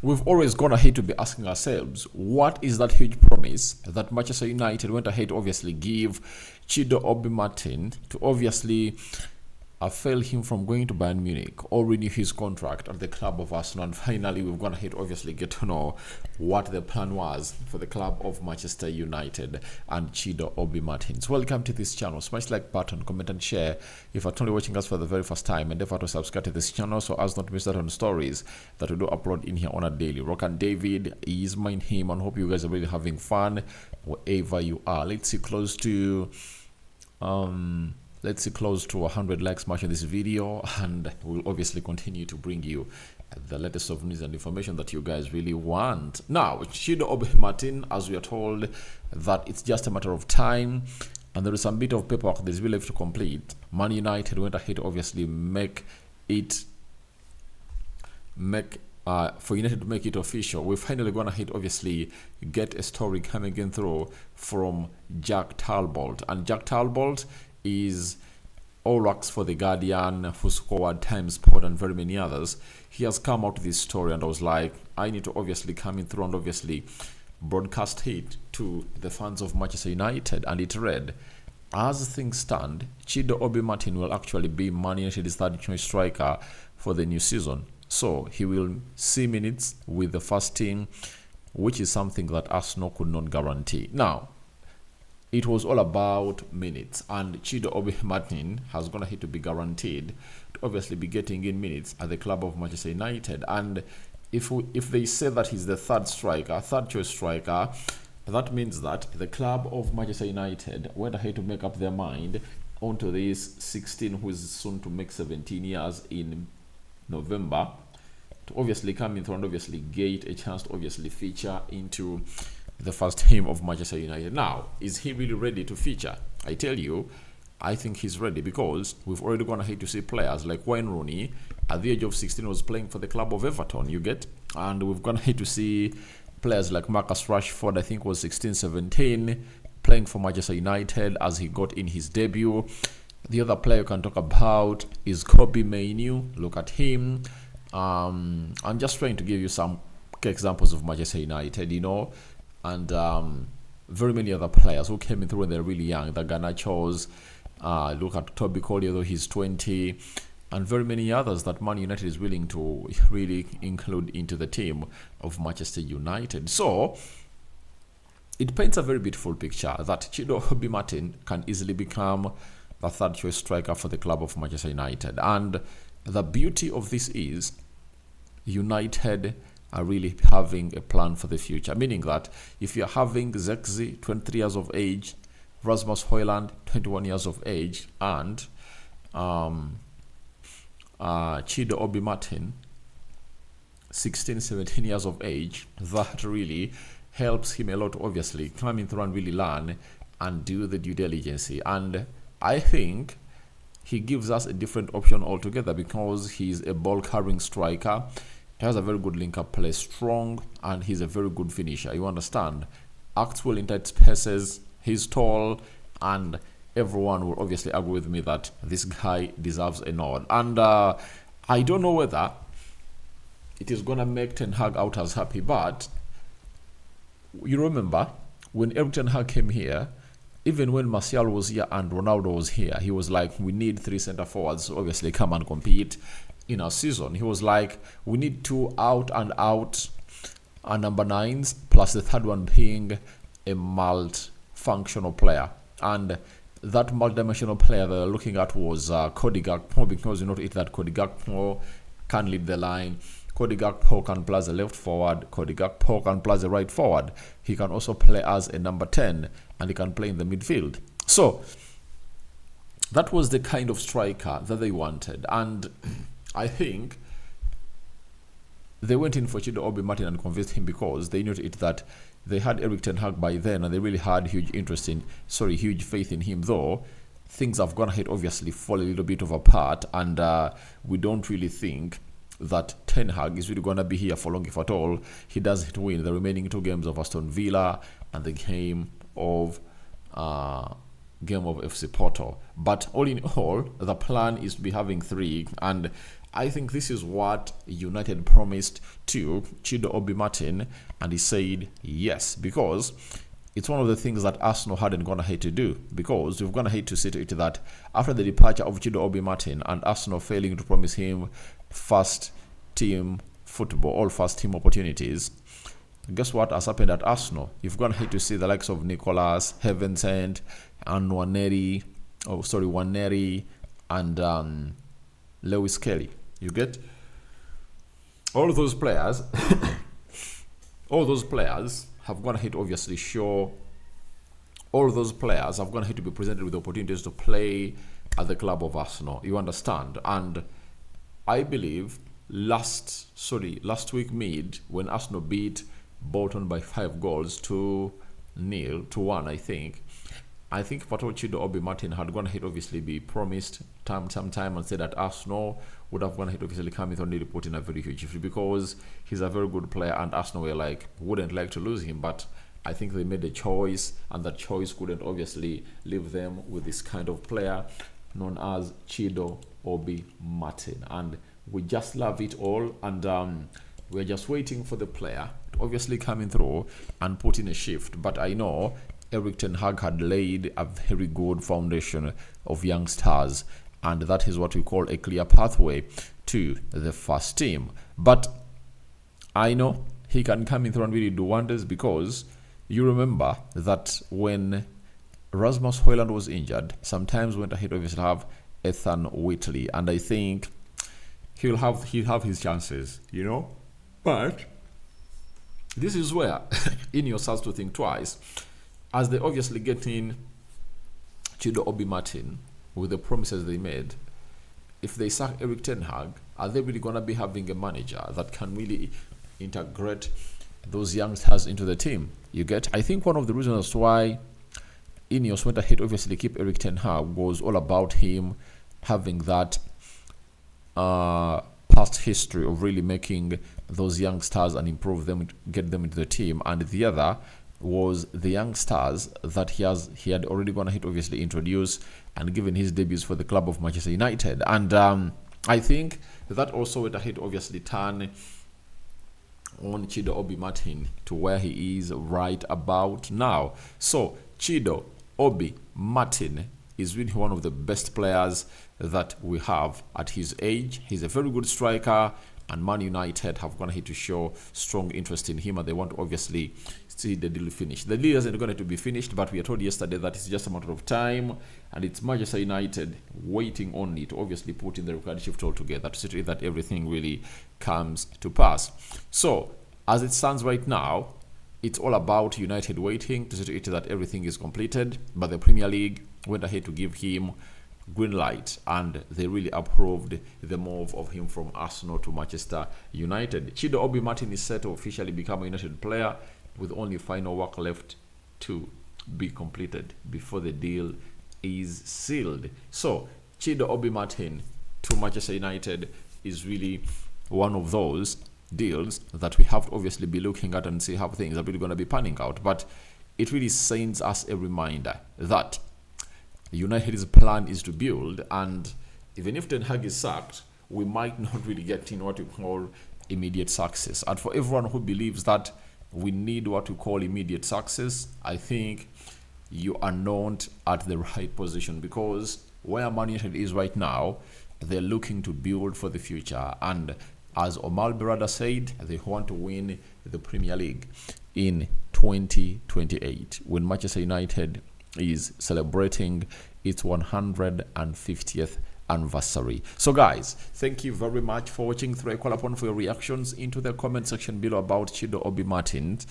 we've always gone ahead to be asking ourselves, what is that huge promise that Manchester United went ahead to obviously give Chido Obi-Martin to obviously fail him from going to Bayern Munich or renew his contract at the club of Arsenal. And finally, we've gone ahead to obviously get to know what the plan was for the club of Manchester United and Chido Obi-Martin. So welcome to this channel. Smash like button, comment and share if you're only watching us for the very first time, and endeavor to subscribe to this channel so as not to miss out on stories that we do upload in here on a daily. Rock and David is my name, and hope you guys are really having fun wherever you are. Let's see close to 100 likes matching this video, and we'll obviously continue to bring you the latest of news and information that you guys really want. Now, Chido Obi-Martin, as we are told that it's just a matter of time, and there is some bit of paperwork that is really left to complete. Man United went ahead to obviously for United to make it official. We're finally going ahead obviously get a story coming in through from Jack Talbot, and Jack Talbot is all works for the Guardian, who scored Time Sport and very many others. He has come out with this story, and I was like, I need to obviously come in through and obviously broadcast it to the fans of Manchester United. And it read, as things stand, Chido Obi-Martin will actually be Man United's third choice striker for the new season. So he will see minutes with the first team, which is something that Arsenal could not guarantee. Now, it was all about minutes, and Chido Obi-Martin has gone ahead to be guaranteed to obviously be getting in minutes at the club of Manchester United. And if they say that he's the third choice striker, that means that the club of Manchester United went ahead to make up their mind onto this 16, who is soon to make 17 years in November, to obviously come in through and obviously get a chance to obviously feature into the first team of Manchester United. Now, is he really ready to feature? I tell you, I think he's ready, because we've already gone ahead to see players like Wayne Rooney at the age of 16 was playing for the club of Everton, you get? And we've gone ahead to see players like Marcus Rashford, I think was 16-17, playing for Manchester United as he got in his debut. The other player you can talk about is Kobe Mainoo. Look at him. I'm just trying to give you some examples of Manchester United, and very many other players who came in through when they're really young. The Garnachos, look at Toby Collier, though he's 20, and very many others that Man United is willing to really include into the team of Manchester United. So it paints a very beautiful picture that Chido Obi-Martin can easily become the third choice striker for the club of Manchester United. And the beauty of this is United are really having a plan for the future, meaning that if you're having Zexi, 23 years of age, Rasmus Højlund, 21 years of age, and Chido Obi-Martin, 16-17 years of age, that really helps him a lot, obviously come in through and really learn and do the due diligence. And I think he gives us a different option altogether, because he's a ball carrying striker. He has a very good link-up play, strong, and he's a very good finisher. You understand? Acts well in tight spaces, he's tall, and everyone will obviously agree with me that this guy deserves a nod. And I don't know whether it is going to make Ten Hag out as happy, but you remember when Eric Ten Hag came here, even when Martial was here and Ronaldo was here, he was like, we need 3 center forwards to obviously come and compete in our season. He was like, we need 2 out and out number 9s, plus the third one being a multi-functional player. And that multi-dimensional player they're looking at was Cody Gakpo, because you know that Cody Gakpo can lead the line. Cody Gakpo can play as a left forward. Cody Gakpo can play as a right forward. He can also play as a number 10, and he can play in the midfield. So that was the kind of striker that they wanted, and I think they went in for Chido Obi-Martin and convinced him, because they knew that they had Eric Ten Hag by then, and they really had huge faith in him. Though things have gone ahead, obviously fall a little bit of apart, and we don't really think that Ten Hag is really going to be here for long, if at all. He does to win the remaining 2 games of Aston Villa and the game of FC Porto. But all in all, the plan is to be having 3, and I think this is what United promised to Chido Obi-Martin, and he said yes, because it's one of the things that Arsenal hadn't gone ahead to do, because we've gone ahead to see to it that after the departure of Chido Obi-Martin and Arsenal failing to promise him first team football, all first team opportunities, guess what has happened at Arsenal? You've gone ahead to see the likes of Nicolas, Heavensend, and Waneri, and Lewis Kelly. You get all those players. All those players have gone ahead to obviously show. All those players have gone ahead to be presented with opportunities to play at the club of Arsenal. You understand? And I believe last week mid, when Arsenal beat Bolton by 5 goals to 1, I think Pato Chido Obi-Martin had gone ahead obviously be promised time and said that Arsenal would have gone ahead obviously come with only reporting a very huge fee, because he's a very good player and Arsenal were like wouldn't like to lose him, but I think they made a choice, and that choice couldn't obviously leave them with this kind of player known as Chido Obi-Martin, and we just love it all, and we're just waiting for the player to obviously coming through and put in a shift. But I know Erik ten Hag had laid a very good foundation of young stars, and that is what we call a clear pathway to the first team. But I know he can come in through and really do wonders, because you remember that when Rasmus Højlund was injured, sometimes went ahead obviously have Ethan Whitley, and I think he'll have his chances, But this is where Ineos starts to think twice, as they obviously get in Chido Obi-Martin with the promises they made. If they sack Erik ten Hag, are they really going to be having a manager that can really integrate those youngsters into the team? You get? I think one of the reasons why Ineos went ahead obviously keep Erik ten Hag was all about him having that past history of really making those young stars and improve them, get them into the team, and the other was the young stars that he had already gone ahead obviously introduced and given his debuts for the club of Manchester United, and I think that also went ahead obviously turn on Chido Obi-Martin to where he is right about now. So Chido Obi-Martin is really one of the best players that we have at his age. He's a very good striker, and Man United have gone ahead to show strong interest in him, and they want to obviously see the deal finished. The deal isn't going to be finished, but we are told yesterday that it's just a matter of time, and it's Manchester United waiting only to obviously put in the required shift all together to see that everything really comes to pass. So as it stands right now, it's all about United waiting to see that everything is completed, but the Premier League went ahead to give him green light, and they really approved the move of him from Arsenal to Manchester United. Chido Obi-Martin is set to officially become a United player, with only final work left to be completed before the deal is sealed. So Chido Obi-Martin to Manchester United is really one of those deals that we have to obviously be looking at and see how things are really going to be panning out. But it really sends us a reminder that United's plan is to build, and even if Ten Hag is sacked, we might not really get in what we call immediate success. And for everyone who believes that we need what we call immediate success, I think you are not at the right position, because where Man United is right now, they're looking to build for the future. And as Omar Berada said, they want to win the Premier League in 2028, when Manchester United is celebrating its 150th anniversary. So guys, thank you very much for watching. Throw a call upon for your reactions into the comment section below about Chido Obi-Martin's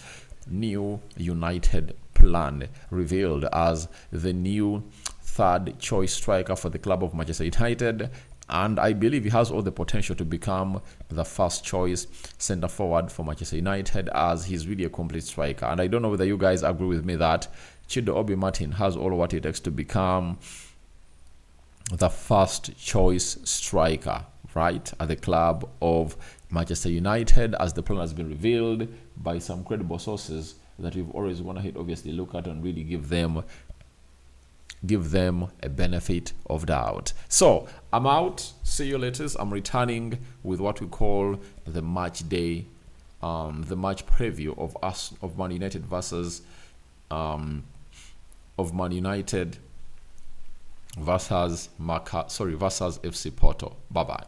new United plan, revealed as the new third choice striker for the club of Manchester United, and I believe he has all the potential to become the first choice centre forward for Manchester United, as he's really a complete striker. And I don't know whether you guys agree with me that Chido Obi-Martin has all what it takes to become the first choice striker, right, at the club of Manchester United, as the plan has been revealed by some credible sources that we've always gone ahead obviously look at and really give them give them a benefit of doubt. So I'm out. See you later. I'm returning with what we call the match day, the match preview of Man United versus versus FC Porto. Bye bye.